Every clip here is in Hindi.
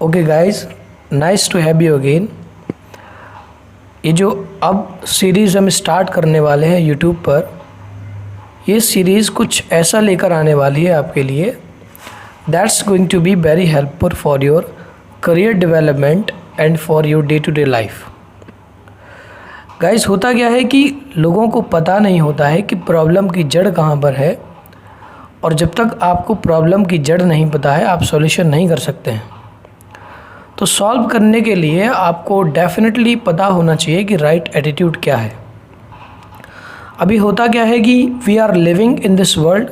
Okay guys, nice to have you again. ये जो अब सीरीज़ हम स्टार्ट करने वाले हैं यूट्यूब पर, ये सीरीज़ कुछ ऐसा लेकर आने वाली है आपके लिए that's going to be very helpful for your career development and for your day to day life. Guys, होता क्या है कि लोगों को पता नहीं होता है कि प्रॉब्लम की जड़ कहाँ पर है, और जब तक आपको प्रॉब्लम की जड़ नहीं पता है आप सॉल्यूशन नहीं कर सकते हैं। तो सॉल्व करने के लिए आपको डेफिनेटली पता होना चाहिए कि राइट एटीट्यूड क्या है। अभी होता क्या है कि we are living in this world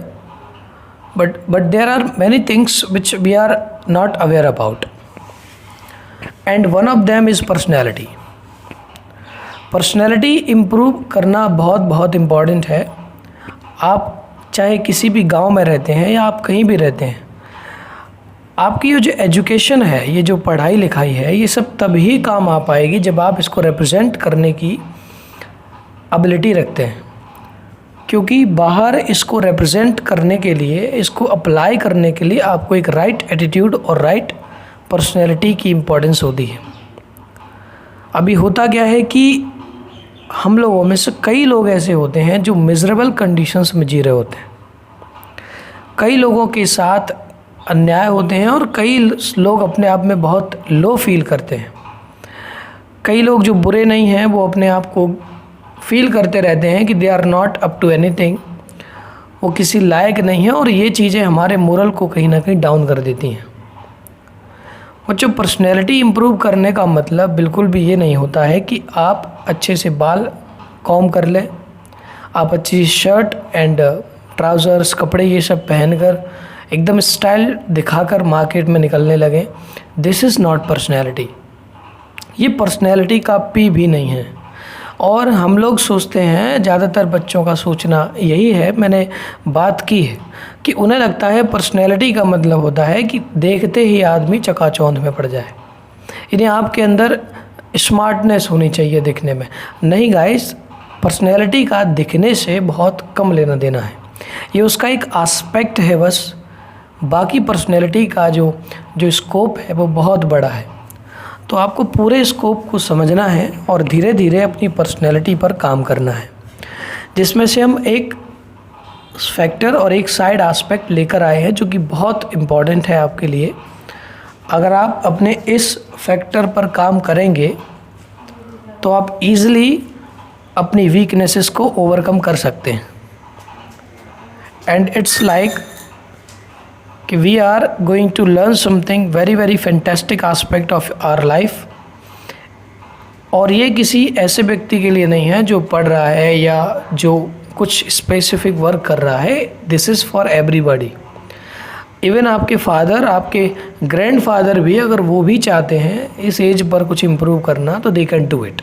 but there are many things which we are not aware about, and one of them is personality. Personality improve करना बहुत बहुत इम्पॉर्टेंट है। आप चाहे किसी भी गांव में रहते हैं या आप कहीं भी रहते हैं, आपकी ये जो एजुकेशन है, ये जो पढ़ाई लिखाई है, ये सब तभी काम आ पाएगी जब आप इसको रिप्रेजेंट करने की एबिलिटी रखते हैं। क्योंकि बाहर इसको रिप्रेजेंट करने के लिए, इसको अप्लाई करने के लिए आपको एक राइट एटीट्यूड और राइट पर्सनैलिटी की इम्पोर्टेंस होती है। अभी होता क्या है कि हम लोगों में से कई लोग ऐसे होते हैं जो मिजरेबल कंडीशंस में जी रहे होते हैं। कई लोगों के साथ अन्याय होते हैं और कई लोग अपने आप में बहुत लो फील करते हैं। कई लोग जो बुरे नहीं हैं वो अपने आप को फील करते रहते हैं कि they are not up to anything, वो किसी लायक नहीं है, और ये चीज़ें हमारे मोरल को कहीं ना कहीं डाउन कर देती हैं। बच्चों, पर्सनैलिटी इम्प्रूव करने का मतलब बिल्कुल भी ये नहीं होता है कि आप अच्छे से बाल कॉम्ब कर लें, आप अच्छी शर्ट एंड ट्राउज़र्स, कपड़े ये सब पहनकर एकदम स्टाइल दिखाकर मार्केट में निकलने लगें। This is not personality. ये पर्सनैलिटी का पी भी नहीं है। और हम लोग सोचते हैं, ज़्यादातर बच्चों का सोचना यही है, मैंने बात की है, कि उन्हें लगता है पर्सनैलिटी का मतलब होता है कि देखते ही आदमी चकाचौंध में पड़ जाए, यानी आपके अंदर स्मार्टनेस होनी चाहिए दिखने में। नहीं गाइस, पर्सनैलिटी का दिखने से बहुत कम लेना देना है, ये उसका एक एस्पेक्ट है बस। बाकी पर्सनैलिटी का जो स्कोप है वो बहुत बड़ा है। तो आपको पूरे स्कोप को समझना है और धीरे धीरे अपनी पर्सनैलिटी पर काम करना है, जिसमें से हम एक फैक्टर और एक साइड एस्पेक्ट लेकर आए हैं जो कि बहुत इम्पॉर्टेंट है आपके लिए। अगर आप अपने इस फैक्टर पर काम करेंगे तो आप इजीली अपनी वीकनेसेस को ओवरकम कर सकते हैं। एंड इट्स लाइक कि we are going to learn something very very fantastic aspect of our life. और ये किसी ऐसे व्यक्ति के लिए नहीं है जो पढ़ रहा है या जो कुछ स्पेसिफिक वर्क कर रहा है। This is for everybody. Even आपके फादर, आपके ग्रैंडफादर भी, अगर वो भी चाहते हैं इस एज पर कुछ इम्प्रूव करना, तो दे कैन डू इट।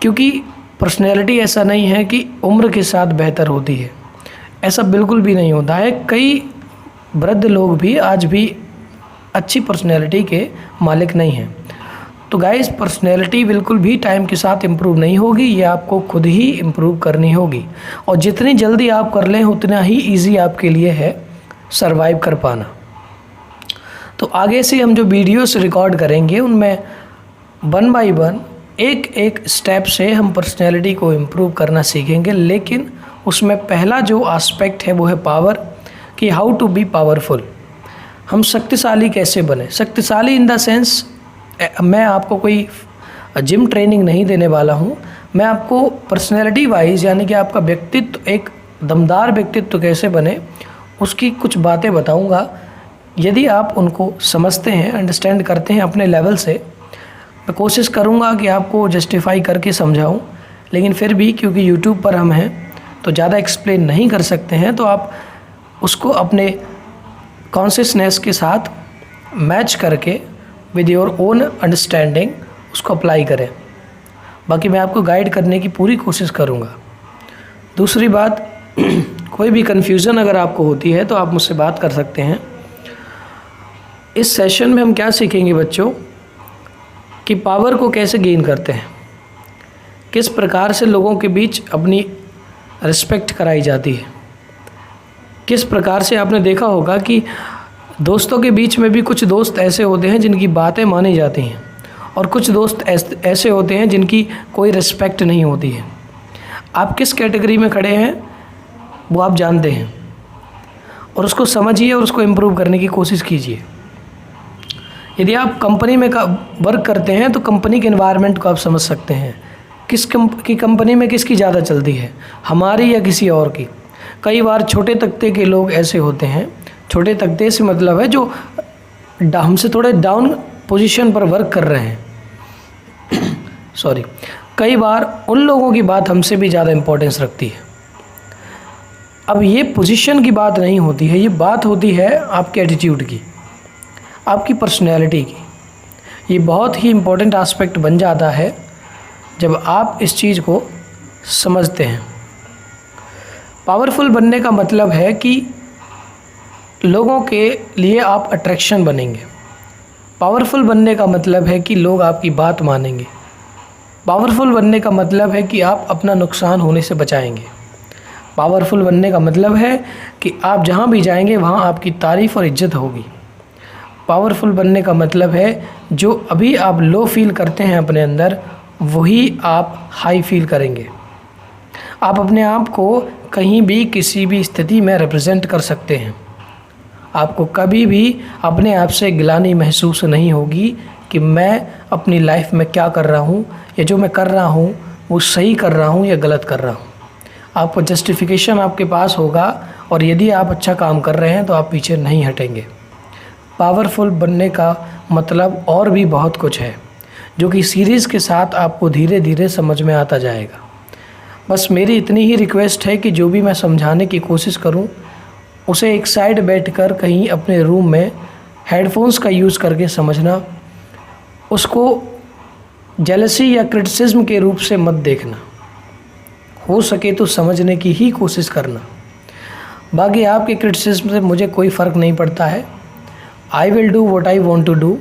क्योंकि पर्सनैलिटी ऐसा नहीं है कि उम्र के साथ बेहतर होती है, ऐसा बिल्कुल भी नहीं होता है। कई वृद्ध लोग भी आज भी अच्छी पर्सनैलिटी के मालिक नहीं हैं। तो गाइस, पर्सनैलिटी बिल्कुल भी टाइम के साथ इम्प्रूव नहीं होगी, ये आपको खुद ही इम्प्रूव करनी होगी। और जितनी जल्दी आप कर लें उतना ही इजी आपके लिए है सरवाइव कर पाना। तो आगे से हम जो वीडियोस रिकॉर्ड करेंगे उनमें वन बाय वन, एक एक स्टेप से हम पर्सनैलिटी को इम्प्रूव करना सीखेंगे। लेकिन उसमें पहला जो एस्पेक्ट है वो है पावर, कि हाउ टू बी पावरफुल। हम शक्तिशाली कैसे बने। शक्तिशाली इन द सेंस, मैं आपको कोई जिम ट्रेनिंग नहीं देने वाला हूँ। मैं आपको पर्सनैलिटी वाइज, यानी कि आपका व्यक्तित्व एक दमदार व्यक्तित्व कैसे बने, उसकी कुछ बातें बताऊँगा। यदि आप उनको समझते हैं, अंडरस्टैंड करते हैं अपने लेवल से, मैं कोशिश करूँगा कि आपको जस्टिफाई करके समझाऊँ। लेकिन फिर भी क्योंकि यूट्यूब पर हम हैं तो ज़्यादा एक्सप्लेन नहीं कर सकते हैं, तो आप उसको अपने कॉन्शियसनेस के साथ मैच करके विद योर ओन अंडरस्टैंडिंग उसको अप्लाई करें। बाकी मैं आपको गाइड करने की पूरी कोशिश करूँगा। दूसरी बात, कोई भी कन्फ्यूज़न अगर आपको होती है तो आप मुझसे बात कर सकते हैं। इस सेशन में हम क्या सीखेंगे बच्चों, कि पावर को कैसे गेन करते हैं, किस प्रकार से लोगों के बीच अपनी रिस्पेक्ट कराई जाती है, किस प्रकार से आपने देखा होगा कि दोस्तों के बीच में भी कुछ दोस्त ऐसे होते हैं जिनकी बातें मानी जाती हैं और कुछ दोस्त ऐसे होते हैं जिनकी कोई रिस्पेक्ट नहीं होती है। आप किस कैटेगरी में खड़े हैं वो आप जानते हैं और उसको समझिए और उसको इम्प्रूव करने की कोशिश कीजिए। यदि आप कंपनी में वर्क करते हैं तो कंपनी के एनवायरनमेंट को आप समझ सकते हैं, कंपनी में किसकी ज़्यादा चलती है, हमारी या किसी और की। कई बार छोटे तख्ते के लोग ऐसे होते हैं, छोटे तख्ते से मतलब है जो हमसे थोड़े डाउन पोजीशन पर वर्क कर रहे हैं सॉरी, कई बार उन लोगों की बात हमसे भी ज़्यादा इम्पोर्टेंस रखती है। अब ये पोजीशन की बात नहीं होती है, ये बात होती है आपके एटीट्यूड की, आपकी पर्सनैलिटी की। ये बहुत ही इम्पोर्टेंट एस्पेक्ट बन जाता है जब आप इस चीज़ को समझते हैं। पावरफुल बनने का मतलब है कि लोगों के लिए आप अट्रैक्शन बनेंगे। पावरफुल बनने का मतलब है कि लोग आपकी बात मानेंगे। पावरफुल बनने का मतलब है कि आप अपना नुकसान होने से बचाएंगे। पावरफुल बनने का मतलब है कि आप जहाँ भी जाएंगे वहाँ आपकी तारीफ़ और इज्जत होगी। पावरफुल बनने का मतलब है जो अभी आप लो फील करते हैं अपने अंदर, वही आप हाई फील करेंगे। आप अपने आप को कहीं भी किसी भी स्थिति में रिप्रेजेंट कर सकते हैं। आपको कभी भी अपने आप से गिलानी महसूस नहीं होगी कि मैं अपनी लाइफ में क्या कर रहा हूँ या जो मैं कर रहा हूँ वो सही कर रहा हूँ या गलत कर रहा हूँ। आपको जस्टिफिकेशन आपके पास होगा और यदि आप अच्छा काम कर रहे हैं तो आप पीछे नहीं हटेंगे। पावरफुल बनने का मतलब और भी बहुत कुछ है जो कि सीरीज़ के साथ आपको धीरे धीरे समझ में आता जाएगा। बस मेरी इतनी ही रिक्वेस्ट है कि जो भी मैं समझाने की कोशिश करूं उसे एक साइड बैठकर कहीं अपने रूम में हेडफोन्स का यूज़ करके समझना। उसको जेलसी या क्रिटिसिज्म के रूप से मत देखना, हो सके तो समझने की ही कोशिश करना। बाकी आपके क्रिटिसिज्म से मुझे कोई फ़र्क नहीं पड़ता है। I will do what I want to do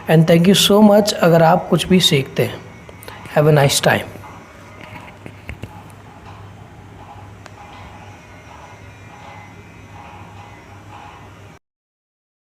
and thank you so much अगर आप कुछ भी सीखते हैं। Have a nice time.